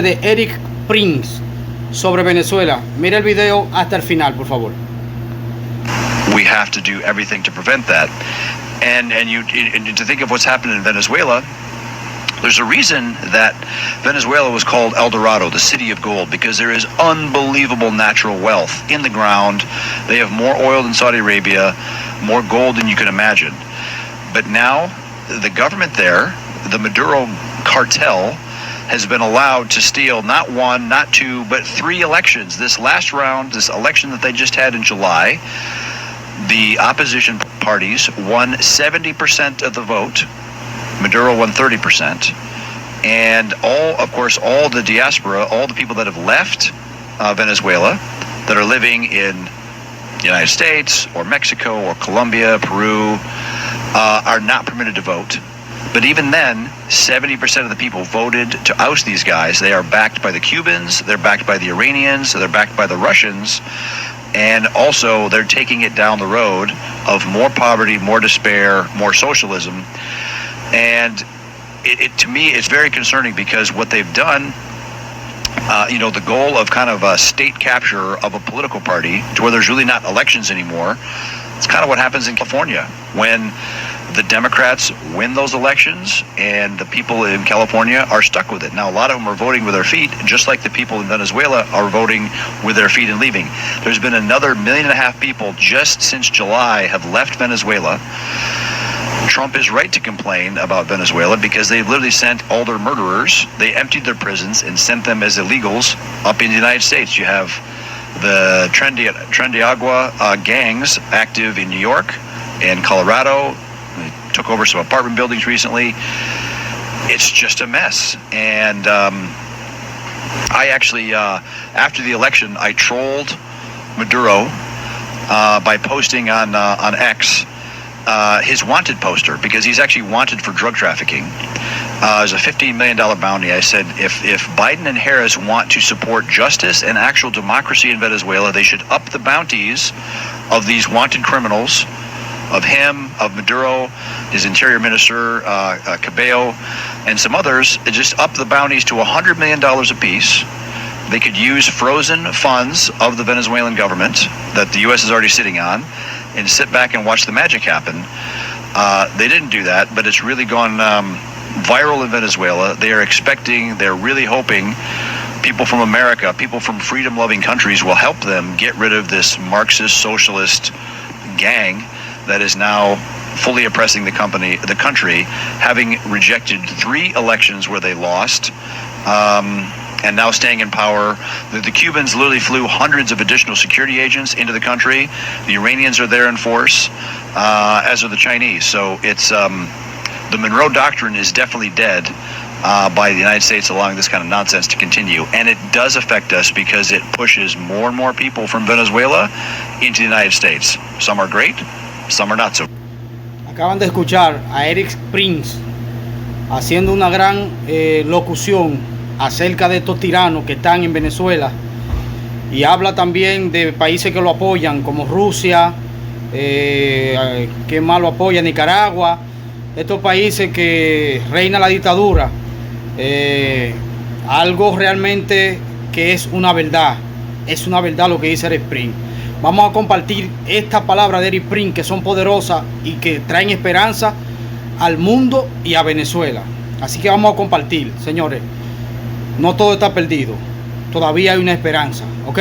De ERIK sobre Venezuela. Mira el video hasta el final, por favor. We have to do everything to prevent that. And to think of what's happened in Venezuela, there's a reason that Venezuela was called El Dorado, the city of gold, because there is unbelievable natural wealth in the ground. They have more oil than Saudi Arabia, more gold than you can imagine. But now the government there, the Maduro cartel, has been allowed to steal not one, not two, but 3 elections. This last round, this election that they just had in July, the opposition parties won 70% of the vote. Maduro won 30%. And all the diaspora, all the people that have left Venezuela, that are living in the United States or Mexico or Colombia, Peru, are not permitted to vote. But even then, 70% of the people voted to oust these guys. They are backed by the Cubans, they're backed by the Iranians, they're backed by the Russians, and also they're taking it down the road of more poverty, more despair, more socialism. And to me, it's very concerning because what they've done, the goal of kind of a state capture of a political party to where there's really not elections anymore, it's kind of what happens in California when the Democrats win those elections and the people in California are stuck with it. Now, a lot of them are voting with their feet, just like the people in Venezuela are voting with their feet and leaving. There's been another 1.5 million people just since July have left Venezuela. Trump is right to complain about Venezuela because they've literally sent all their murderers. They emptied their prisons and sent them as illegals up in the United States. You have the Trendiagua gangs active in New York and Colorado. They took over some apartment buildings recently. It's just a mess. And I actually, after the election, I trolled Maduro by posting on X his wanted poster, because he's actually wanted for drug trafficking. There's a $15 million bounty. I said, if Biden and Harris want to support justice and actual democracy in Venezuela, they should up the bounties of these wanted criminals, of him, of Maduro, his interior minister, Cabello, and some others. Just up the bounties to $100 million apiece. They could use frozen funds of the Venezuelan government that the U.S. is already sitting on and sit back and watch the magic happen. They didn't do that, but it's really gone viral in Venezuela. They're really hoping people from America, people from freedom-loving countries will help them get rid of this Marxist socialist gang that is now fully oppressing the country, having rejected 3 elections where they lost, and now staying in power. The Cubans literally flew hundreds of additional security agents into the country. The Iranians are there in force, as are the Chinese. So it's the Monroe Doctrine is definitely dead by the United States allowing this kind of nonsense to continue. And it does affect us because it pushes more and more people from Venezuela into the United States. Some are great, some are not so. Acaban de escuchar a ERIK haciendo una gran locución acerca de estos tiranos que están en Venezuela, y habla también de países que lo apoyan como Rusia, que más lo apoya, Nicaragua, estos países que reina la dictadura. Algo realmente que es una verdad lo que dice ERIK. Vamos a compartir estas palabras de ERIK que son poderosas y que traen esperanza al mundo y a Venezuela. Así que vamos a compartir, señores. No todo está perdido. Todavía hay una esperanza, ¿ok?